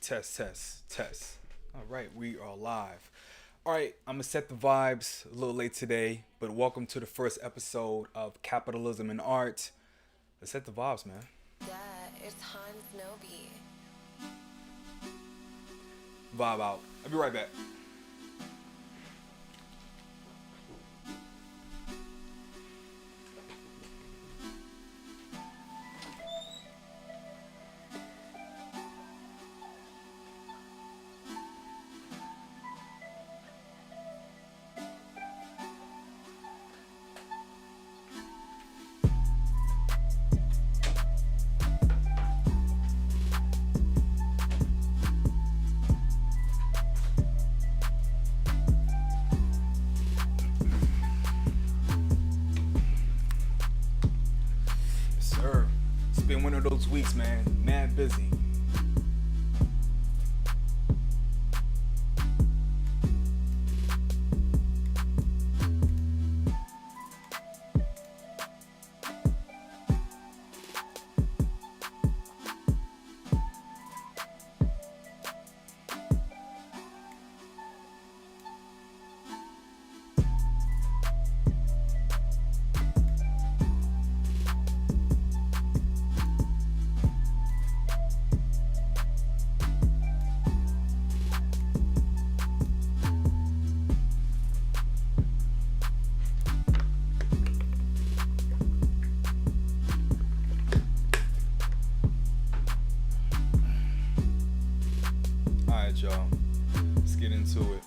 Test, test, test. All right, we are live. All right, I'm gonna set the vibes a little late today, but welcome to the first episode of Capitalism and Art. Let's set the vibes, man. Yeah, it's Hanz. Vibe out. I'll be right back. Yes, sir. It's been one of those weeks, man. Mad busy. All right, y'all. Let's get into it.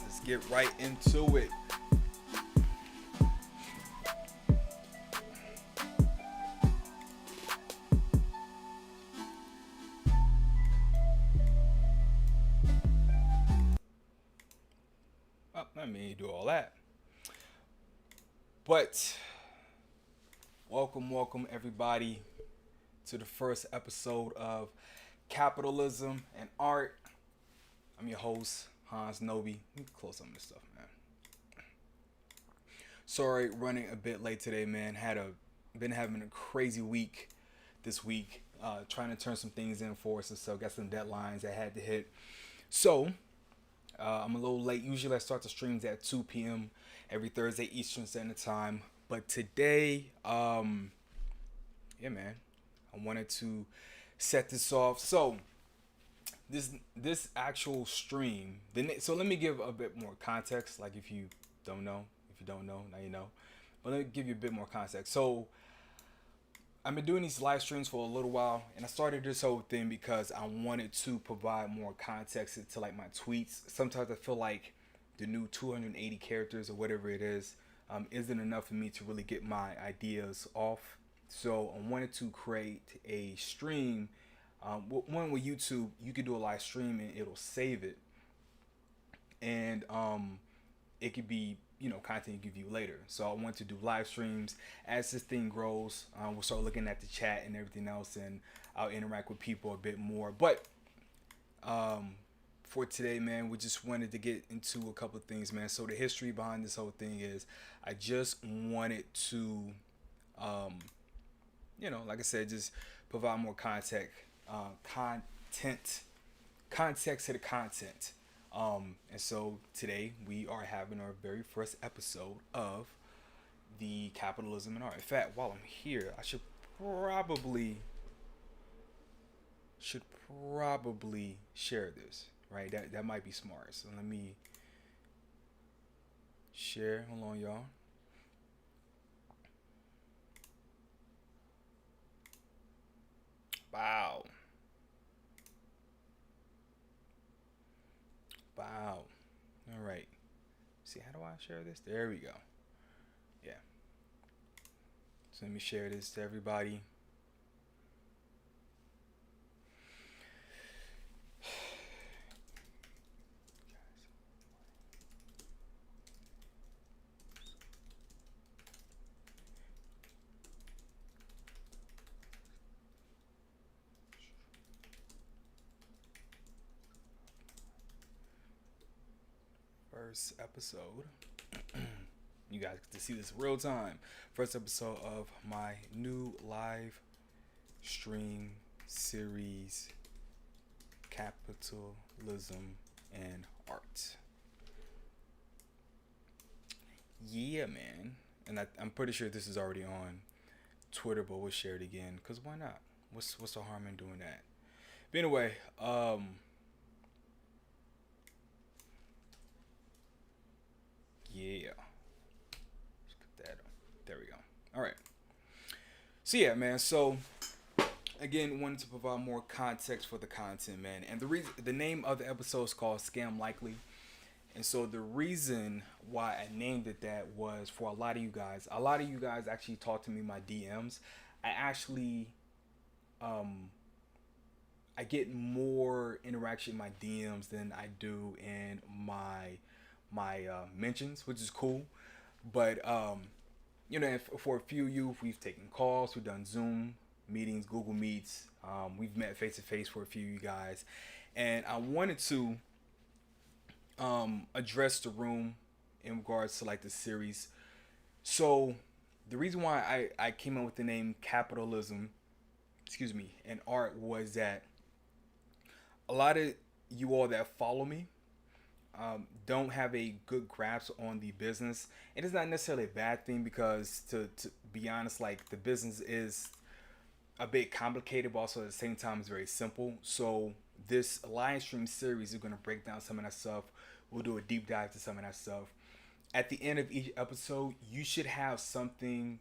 Let's get right into it. Oh, let me do all that. But welcome everybody to the first episode of Capitalism and Art. I'm your host, Hanz Nobi. Let me close some of this stuff, man. Sorry, running a bit late today, man. Been having a crazy week this week, trying to turn some things in for us, and so got some deadlines I had to hit. So I'm a little late. Usually I start the streams at 2 p.m. every Thursday Eastern Standard Time, but today, yeah, man, I wanted to set this off. So this actual stream, so let me give a bit more context. Like if you don't know, now you know. But let me give you a bit more context. So I've been doing these live streams for a little while, and I started this whole thing because I wanted to provide more context to like my tweets. Sometimes I feel like the new 280 characters or whatever it is isn't enough for me to really get my ideas off. So I wanted to create a stream. One with YouTube, you can do a live stream and it'll save it, and it could be content you can view later. So I want to do live streams as this thing grows. We'll start looking at the chat and everything else, and I'll interact with people a bit more. But for today, man, we just wanted to get into a couple of things, man. So the history behind this whole thing is I just wanted to, like I said, just provide more context to the content. And so today we are having our very first episode of the Capitalism and Art. In fact, while I'm here, I should probably share this, right? That might be smart. So let me share. Hold on, y'all. Wow. Wow. All right. See, how do I share this? There we go. Yeah. So let me share this to everybody. First episode. You guys get to see this real time. First episode of my new live stream series Capitalism and Art. Yeah, man. And I'm pretty sure this is already on Twitter, but we'll share it again because why not? What's the harm in doing that? But anyway, yeah, let's put that on. There we go. All right. So yeah, man. So again, wanted to provide more context for the content, man. And the name of the episode is called Scam Likely. And so the reason why I named it that was for a lot of you guys. A lot of you guys actually talk to me in my DMs. I actually um I get more interaction in my DMs than I do in my mentions, which is cool. But for a few of you, we've taken calls, we've done Zoom meetings, Google Meets, we've met face to face for a few of you guys, and I wanted to address the room in regards to like the series. So the reason why I came up with the name Capitalism, and Art was that a lot of you all that follow me don't have a good grasp on the business. It is not necessarily a bad thing because to be honest, like the business is a bit complicated, but also at the same time it's very simple. So this live stream series is going to break down some of that stuff. We'll do a deep dive to some of that stuff. At the end of each episode, you should have something.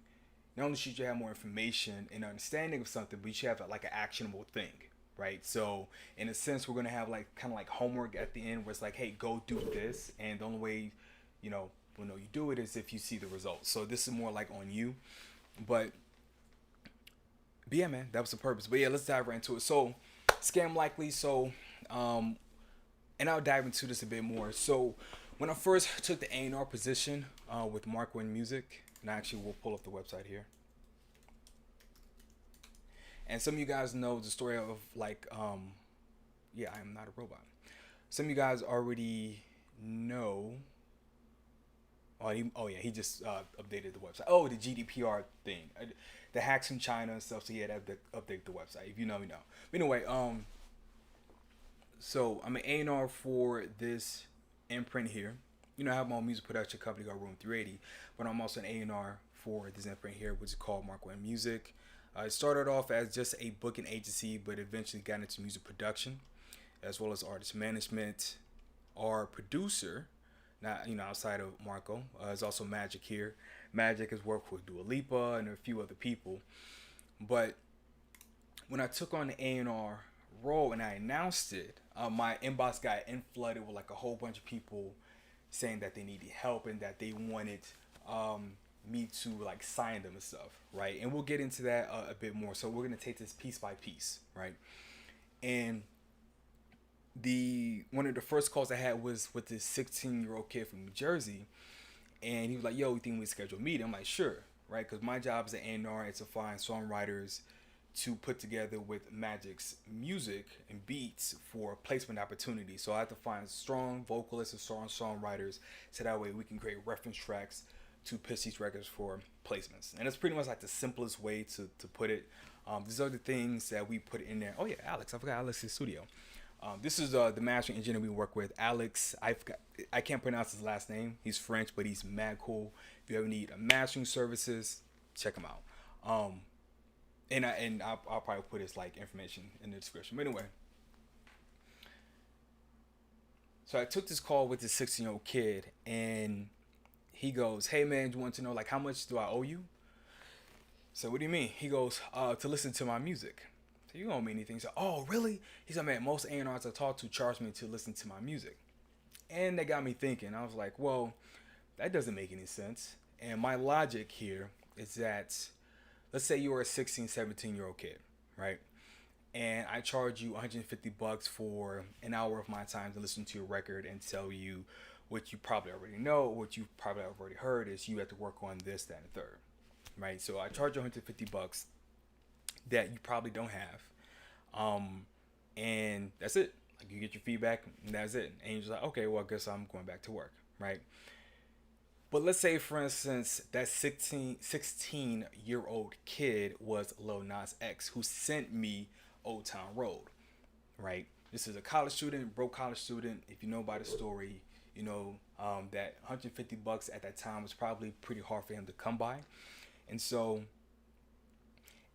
Not only should you have more information and understanding of something, but you should have like an actionable thing, right? So in a sense, we're gonna have like kind of like homework at the end, where it's like, hey, go do this, and the only way, you do it is if you see the results. So this is more like on you, but yeah, man, that was the purpose. But yeah, let's dive right into it. So, Scam Likely. So, and I'll dive into this a bit more. So, when I first took the A&R position with Marco and Music, and actually we'll pull up the website here. And some of you guys know the story of like, yeah, I am not a robot. Some of you guys already know. He just updated the website. Oh, the GDPR thing, the hacks in China and stuff. So yeah, that update the website. If you know, you know. But anyway, so I'm an A&R for this imprint here. I have my own music production company called Room 380, but I'm also an A&R for this imprint here, which is called Marco and Music. It started off as just a booking agency, but eventually got into music production, as well as artist management. Our producer, not outside of Marco, is also Magic here. Magic has worked with Dua Lipa and a few other people. But when I took on the A&R role and I announced it, my inbox got flooded with like a whole bunch of people saying that they needed help and that they wanted me to like sign them and stuff, right? And we'll get into that a bit more. So we're gonna take this piece by piece, right? And one of the first calls I had was with this 16-year-old kid from New Jersey, and he was like, "Yo, we think we schedule a meeting." I'm like, "Sure," right? Because my job as an A&R is to find songwriters to put together with Magic's music and beats for placement opportunities. So I have to find strong vocalists and strong songwriters, so that way we can create reference tracks to pitch these records for placements. And that's pretty much like the simplest way to put it. These are the things that we put in there. Oh yeah, Alex, I forgot Alex's studio. This is the mastering engineer we work with, Alex. I can't pronounce his last name. He's French, but he's mad cool. If you ever need mastering services, check him out. And I'll probably put his like information in the description. But anyway, so I took this call with this 16-year-old kid, and he goes, "Hey man, do you want to know like how much do I owe you?" So what do you mean? He goes, "To listen to my music." So you don't owe me anything. So, "Oh really?" He said, "Man, most A&Rs I talk to charge me to listen to my music," and that got me thinking. I was like, "Well, that doesn't make any sense." And my logic here is that, let's say you are a 16, 17-year-old kid, right? And I charge you $150 for an hour of my time to listen to your record and tell you what you probably already know, what you probably already heard is you have to work on this, that, and the third, right? So I charge you $150 that you probably don't have, and that's it. Like you get your feedback, and that's it. And you're just like, okay, well, I guess I'm going back to work, right? But let's say, for instance, that 16-year-old kid was Lil Nas X, who sent me Old Town Road, right? This is a college student, broke college student. If you know about the story, you know that $150 at that time was probably pretty hard for him to come by. And so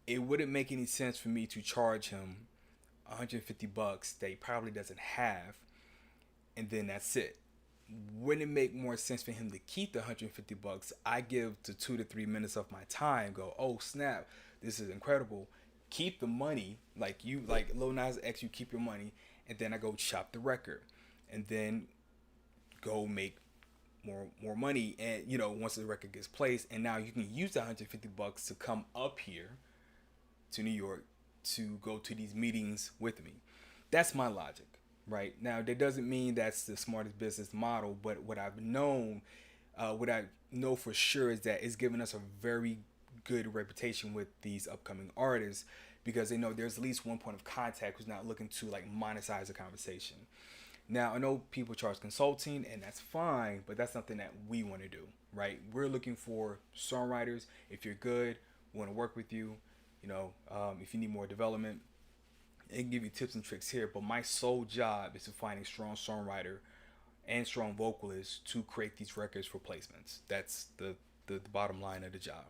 it wouldn't make any sense for me to charge him $150 that he probably doesn't have, and then that's it. Wouldn't it make more sense for him to keep the $150? I give the 2 to 3 minutes of my time, go, oh snap, this is incredible. Keep the money, like Lil Nas X, you keep your money, and then I go chop the record, and then go make more money, and once the record gets placed, and now you can use that $150 to come up here to New York to go to these meetings with me. That's my logic, right? Now, that doesn't mean that's the smartest business model, but what I know for sure is that it's given us a very good reputation with these upcoming artists, because they know there's at least one point of contact who's not looking to monetize a conversation. Now, I know people charge consulting, and that's fine, but that's something that we want to do, right? We're looking for songwriters. If you're good, we want to work with you. If you need more development, I can give you tips and tricks here, but my sole job is to find a strong songwriter and strong vocalist to create these records for placements. That's the bottom line of the job.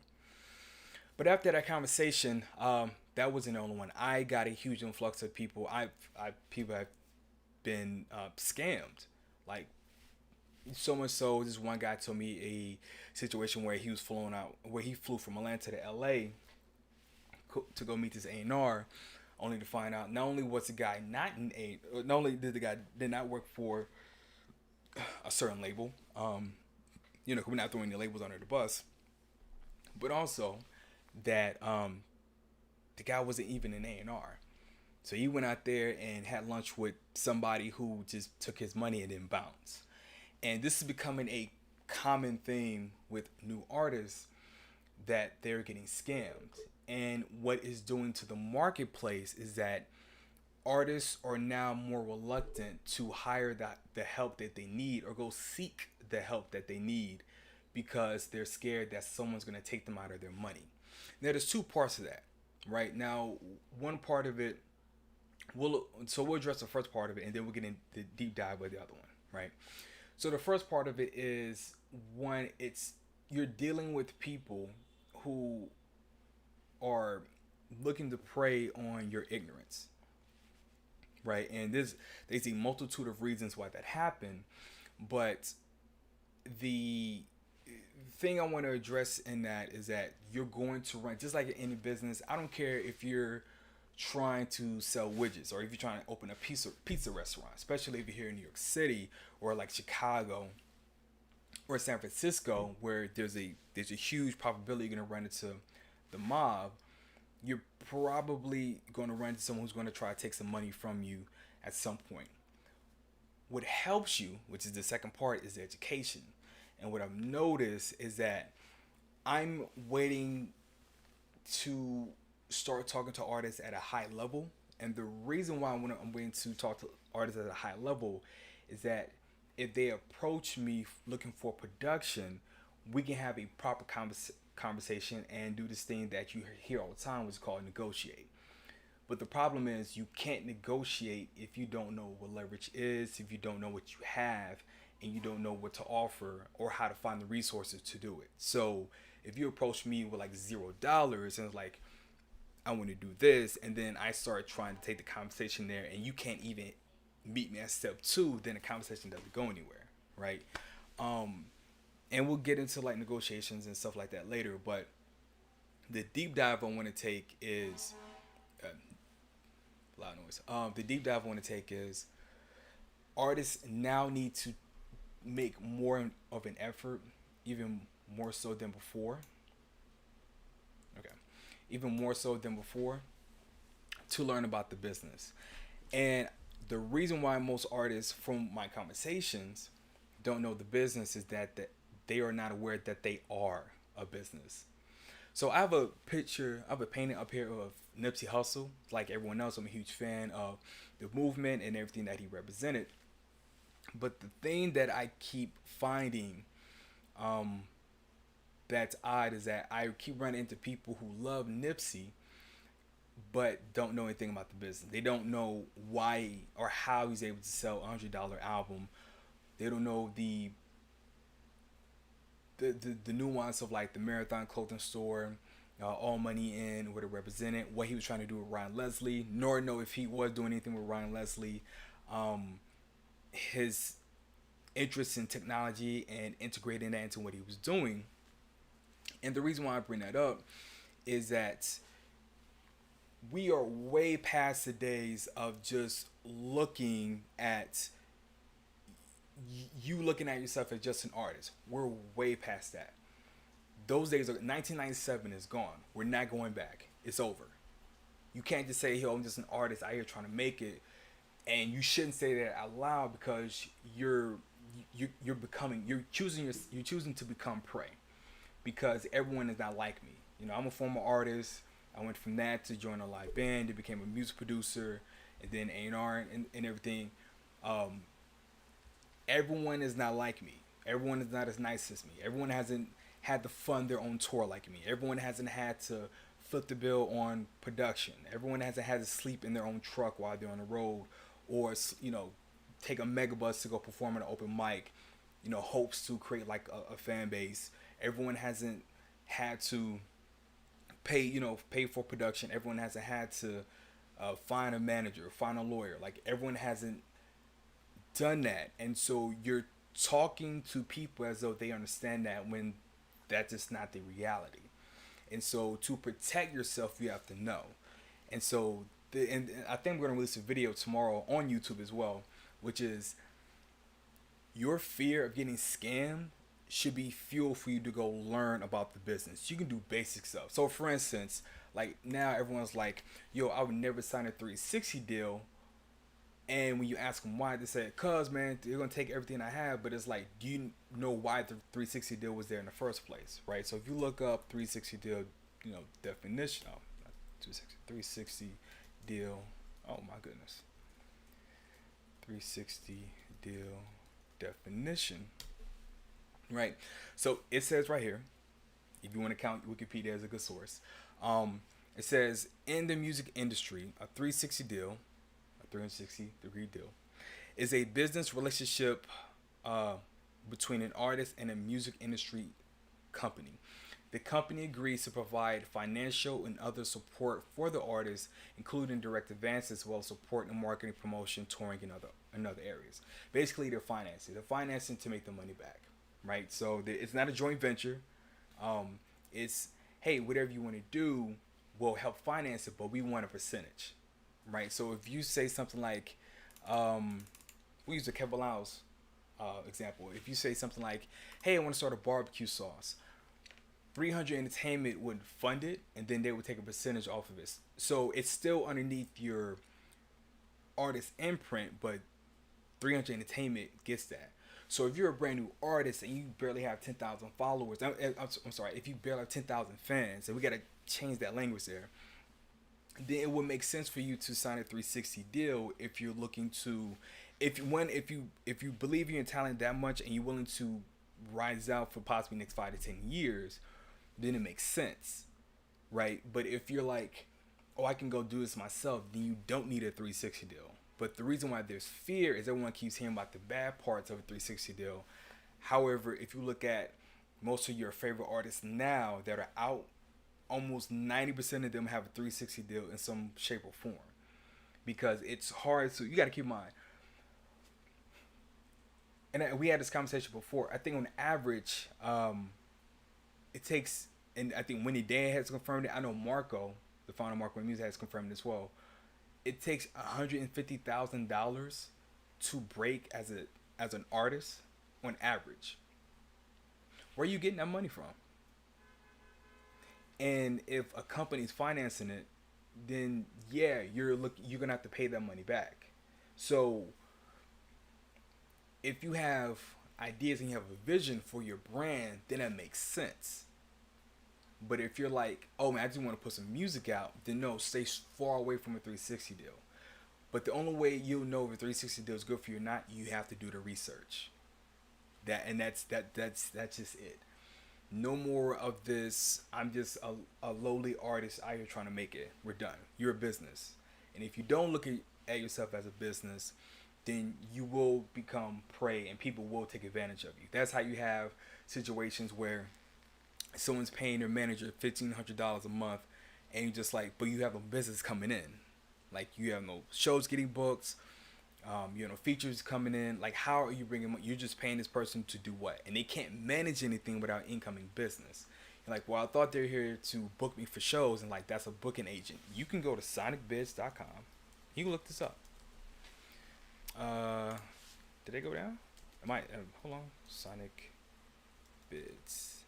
But after that conversation, that wasn't the only one. I got a huge influx of people. People have been scammed, like so much so. This one guy told me a situation where he flew from Atlanta to LA to go meet this A&R, only to find out not only was the guy not only did the guy did not work for a certain label, we're not throwing the labels under the bus, but also that the guy wasn't even an A&R. So he went out there and had lunch with somebody who just took his money and then bounced. And this is becoming a common thing with new artists, that they're getting scammed. And what is doing to the marketplace is that artists are now more reluctant to hire the help that they need, or go seek the help that they need, because they're scared that someone's going to take them out of their money. Now, there's two parts of that, right? Now, one part of it, we'll address the first part of it, and then we'll get into the deep dive with the other one, right? So the first part of it is, one, you're dealing with people who are looking to prey on your ignorance, right? And there's a multitude of reasons why that happened, but the thing I want to address in that is that you're going to run, just like in any business. I don't care if you're trying to sell widgets, or if you're trying to open a pizza restaurant, especially if you're here in New York City, or like Chicago or San Francisco, where there's a huge probability you're going to run into the mob. You're probably going to run into someone who's going to try to take some money from you at some point. What helps you, which is the second part, is the education. And what I've noticed is that I'm waiting to start talking to artists at a high level. And the reason why I'm waiting to talk to artists at a high level is that if they approach me looking for production, we can have a proper conversation and do this thing that you hear all the time, which is called negotiate. But the problem is, you can't negotiate if you don't know what leverage is, if you don't know what you have, and you don't know what to offer or how to find the resources to do it. So if you approach me with like $0 and it's like, I want to do this, and then I start trying to take the conversation there, and you can't even meet me at step 2, then the conversation doesn't go anywhere, right? And we'll get into like negotiations and stuff like that later, but the deep dive I want to take is loud noise. The deep dive I want to take is, artists now need to make more of an effort, even more so than before. Even more so than before, to learn about the business. And the reason why most artists, from my conversations, don't know the business is that they are not aware that they are a business. So I have a painting up here of Nipsey Hussle. Like everyone else, I'm a huge fan of the movement and everything that he represented. But the thing that I keep finding that's odd is that I keep running into people who love Nipsey, but don't know anything about the business. They don't know why or how he's able to sell $100 album. They don't know the nuance of like the Marathon clothing store, All Money In, what it represented, what he was trying to do with Ryan Leslie, nor know if he was doing anything with Ryan Leslie, his interest in technology and integrating that into what he was doing. And the reason why I bring that up is that we are way past the days of just looking at you looking at yourself as just an artist. We're way past that. Those days are 1997 is gone. We're not going back. It's over. You can't just say, "Yo, I'm just an artist out here trying to make it," and you shouldn't say that out loud because you're becoming you're choosing to become prey because everyone is not like me. You know, I'm a former artist. I went from that to join a live band. It became a music producer, and then A&R and everything. Everyone is not like me. Everyone is not as nice as me. Everyone hasn't had to fund their own tour like me. Everyone hasn't had to flip the bill on production. Everyone hasn't had to sleep in their own truck while they're on the road, or take a megabus to go perform at an open mic. Hopes to create like a fan base. Everyone hasn't had to pay for production. Everyone hasn't had to find a manager, find a lawyer. Like everyone hasn't done that, and so you're talking to people as though they understand that when that's just not the reality. And so to protect yourself, you have to know. And so and I think we're gonna release a video tomorrow on YouTube as well, which is your fear of getting scammed should be fuel for you to go learn about the business. You can do basic stuff. So for instance, like now everyone's like, "Yo, I would never sign a 360 deal." And when you ask them why, they say, "Cuz man, they're gonna take everything I have." But it's like, do you know why the 360 deal was there in the first place, right? So if you look up 360 deal, definition. Oh, not 360 deal. Oh my goodness. 360 deal definition. Right. So it says right here, if you want to count Wikipedia as a good source, it says in the music industry, a 360 deal. 360-degree deal is a business relationship between an artist and a music industry company. The company agrees to provide financial and other support for the artist, including direct advances as well as support in marketing, promotion, touring, and other areas. Basically, they're financing to make the money back, right? So it's not a joint venture. It's, hey, whatever you want to do, we'll help finance it, but we want a percentage. Right, so if you say something like, we use the Kevin Lyle's example. If you say something like, "Hey, I want to start a barbecue sauce," 300 Entertainment would fund it, and then they would take a percentage off of it. So it's still underneath your artist imprint, but 300 Entertainment gets that. So if you're a brand new artist and you barely have 10,000 followers, I'm sorry, if you barely have 10,000 fans, and we gotta change that language there, then it would make sense for you to sign a 360 deal if you're looking to, if you believe in your talent that much and you're willing to rise out for possibly next 5 to 10 years, then it makes sense, right? But if you're like, "Oh, I can go do this myself," then you don't need a 360 deal. But the reason why there's fear is everyone keeps hearing about the bad parts of a 360 deal. However, if you look at most of your favorite artists now that are out, almost 90% of them have a 360 deal in some shape or form, because it's hard to, you got to keep in mind, and we had this conversation before, I think on average, it takes, and I think Winnie Dan has confirmed it, I know Marco, the founder of Marco Music, has confirmed it as well, it takes $150,000 to break as an artist on average. Where are you getting that money from? And if a company's financing it, then yeah, you're gonna have to pay that money back. So if you have ideas and you have a vision for your brand, then that makes sense. But if you're like, "Oh man, I just want to put some music out," then no, stay far away from a 360 deal. But the only way you'll know if a 360 deal is good for you or not, you have to do the research. That's just it. No more of this. I'm just a lowly artist out here trying to make it. We're done. You're a business, and if you don't look at yourself as a business, then you will become prey, and people will take advantage of you. That's how you have situations where someone's paying their manager $1,500 a month, and you just like, but you have no business coming in. Like you have no shows getting booked, features coming in. Like, how are you bringing money? You're just paying this person to do what? And they can't manage anything without incoming business. You're like, well, I thought they're here to book me for shows, and like that's a booking agent. You can go to sonicbids.com. You can look this up. Did they go down? Am I? Hold on. Sonic Bids.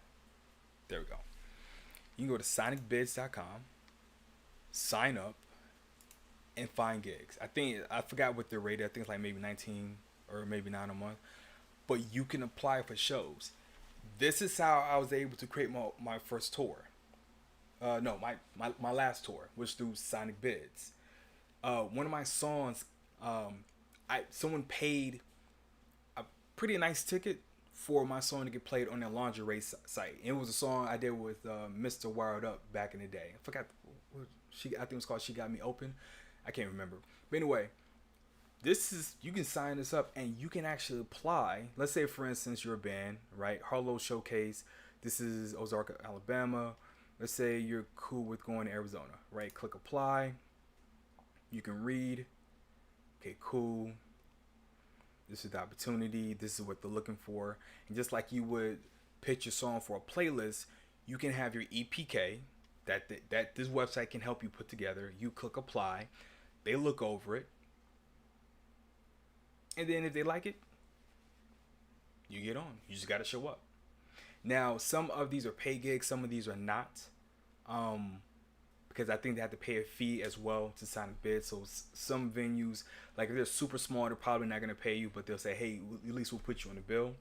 There we go. You can go to sonicbids.com, sign up, and find gigs. I forgot what they're rated. I think it's like maybe 19 or maybe 9 a month. But you can apply for shows. This is how I was able to create my first tour. No, my last tour was through Sonic Bids. One of my songs, someone paid a pretty nice ticket for my song to get played on their lingerie site. It was a song I did with Mr. Wired Up back in the day. I forgot what I think it was called She Got Me Open. I can't remember. But anyway, you can sign this up and you can actually apply. Let's say, for instance, you're a band, right? Harlow Showcase. This is Ozark, Alabama. Let's say you're cool with going to Arizona, right? Click apply. You can read. Okay, cool. This is the opportunity. This is what they're looking for. And just like you would pitch your song for a playlist, you can have your EPK that this website can help you put together. You click apply. They look over it. And then if they like it, you get on. You just got to show up. Now, some of these are pay gigs. Some of these are not. Because I think they have to pay a fee as well to sign a bid. So some venues, like if they're super small, they're probably not going to pay you, but they'll say, hey, at least we'll put you on the bill.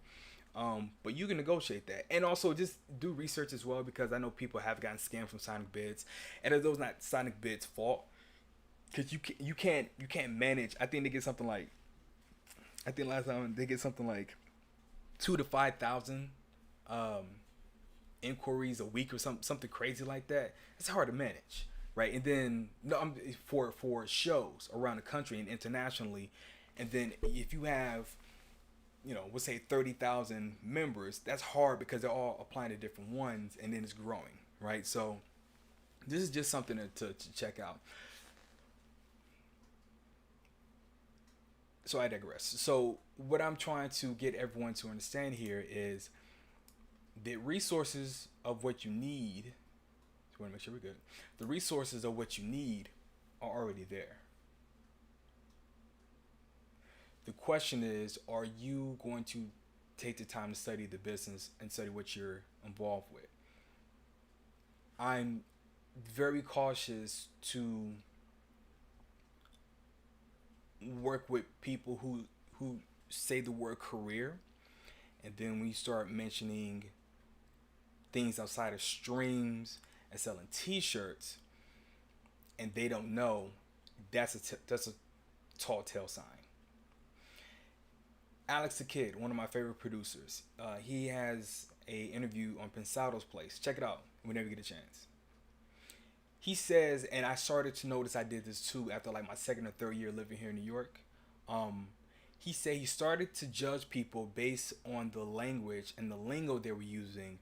But you can negotiate that. And also just do research as well, because I know people have gotten scammed from Sonic Bids. And those not Sonic Bids' fault, because you can't manage. I think they get something like, last time they get something like 2,000 to 5,000 inquiries a week or something crazy like that. It's hard to manage, right? And then for shows around the country and internationally, and then if you have, we'll say 30,000 members, that's hard because they're all applying to different ones, and then it's growing, right? So this is just something to check out. So I digress. So what I'm trying to get everyone to understand here is the resources of what you need. So I want to make sure we're good. The resources of what you need are already there. The question is, are you going to take the time to study the business and study what you're involved with? I'm very cautious to work with people who say the word career, and then when you start mentioning things outside of streams and selling t-shirts and they don't know, that's a tall tale sign. Alex the Kid, one of my favorite producers, he has a interview on Pensado's Place. Check it out whenever you get a chance. He says, and I started to notice I did this too after like my second or third year living here in New York. He said he started to judge people based on the language and the lingo they were using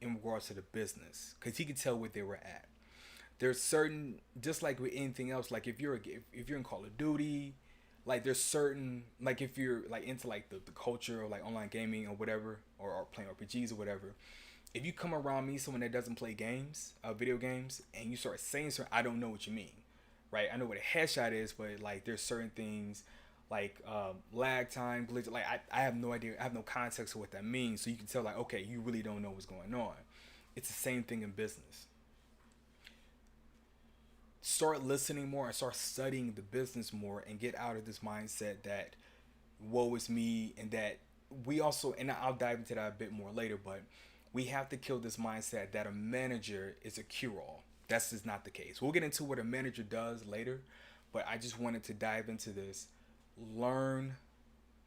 in regards to the business, because he could tell where they were at. There's certain, just like with anything else, like if you're in Call of Duty, like there's certain, like if you're like into like the culture or like online gaming or whatever, or playing RPGs or whatever, if you come around me, someone that doesn't play games, video games, and you start saying something, I don't know what you mean, right? I know what a headshot is, but like there's certain things like lag time, glitch, like I have no idea, I have no context of what that means. So you can tell like, okay, you really don't know what's going on. It's the same thing in business. Start listening more and start studying the business more, and get out of this mindset that woe is me, and that we also, and I'll dive into that a bit more later, but we have to kill this mindset that a manager is a cure-all. That's just not the case. We'll get into what a manager does later, but I just wanted to dive into this. Learn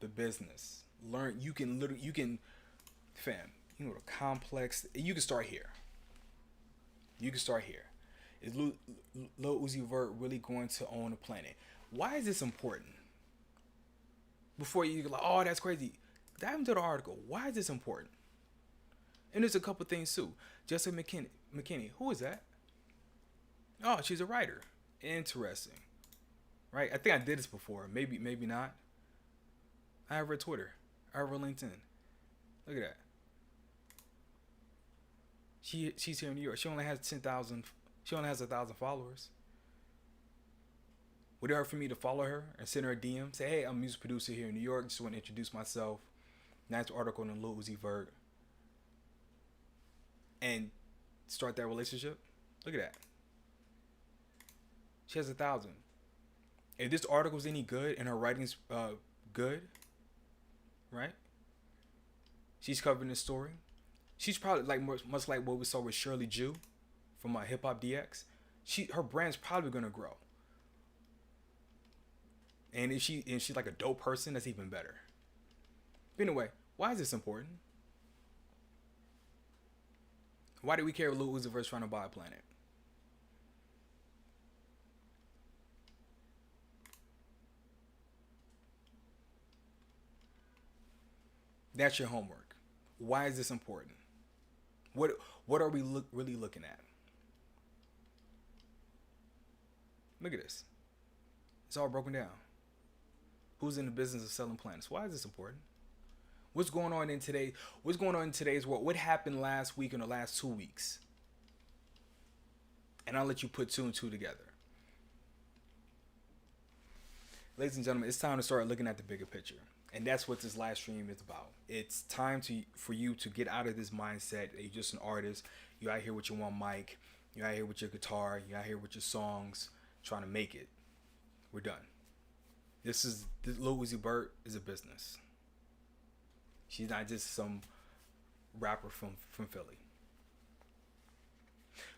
the business. Fam, You know, the complex. You can start here. You can start here. Is Lil Uzi Vert really going to own the planet? Why is this important? Before you go like, oh, that's crazy. Dive into the article. Why is this important? And there's a couple things too. Jessica McKinney. Who is that? Oh, she's a writer. Interesting. Right? I think I did this before. Maybe not. I have her Twitter. I have her LinkedIn. Look at that. She's here in New York. She only has 10,000. She only has 1,000 followers. Would it hurt for me to follow her and send her a DM? Say, hey, I'm a music producer here in New York. Just want to introduce myself. Nice article on Lil Uzi Vert. And start that relationship. Look at that. She has 1,000. If this article's any good and her writing's good, right? She's covering this story. She's probably like much like what we saw with Shirley Jew from Hip Hop DX. Her brand's probably gonna grow. And if she's like a dope person, that's even better. But anyway, why is this important? Why do we care if Lil Uzi Vert's trying to buy a planet? That's your homework. Why is this important? What are we really looking at? Look at this. It's all broken down. Who's in the business of selling planets? Why is this important? What's going on in today's world? What happened last week and the last 2 weeks? And I'll let you put 2 and 2 together. Ladies and gentlemen, it's time to start looking at the bigger picture. And that's what this live stream is about. It's time for you to get out of this mindset that you're just an artist. You're out here with your one mic. You're out here with your guitar. You're out here with your songs, trying to make it. We're done. This Lil Uzi Vert is a business. She's not just some rapper from Philly.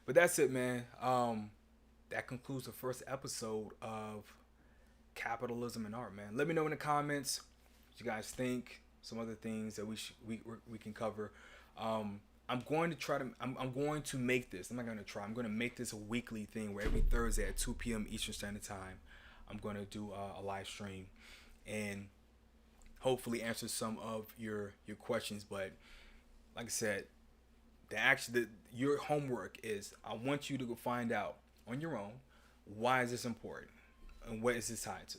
But that's it, man. That concludes the first episode of Capitalism and Art, man. Let me know in the comments what you guys think. Some other things that we can cover. I'm going to make this. I'm not going to try. I'm going to make this a weekly thing where every Thursday at 2 p.m. Eastern Standard Time, I'm going to do a live stream and hopefully answer some of your questions. But like I said, your homework is I want you to go find out on your own, why is this important and what is this tied to?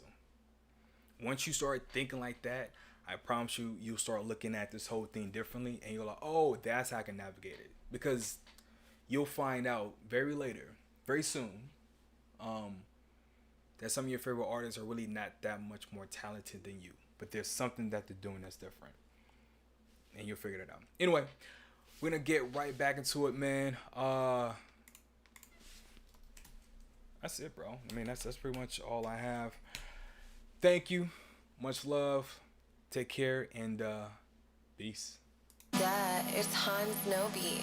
Once you start thinking like that, I promise you'll start looking at this whole thing differently, and you're like, oh, that's how I can navigate it. Because you'll find out very soon, that some of your favorite artists are really not that much more talented than you. But there's something that they're doing that's different. And you'll figure it out. Anyway, we're going to get right back into it, man. That's it, bro. I mean, that's pretty much all I have. Thank you. Much love. Take care and peace. Yeah, it's Hanz Nobi.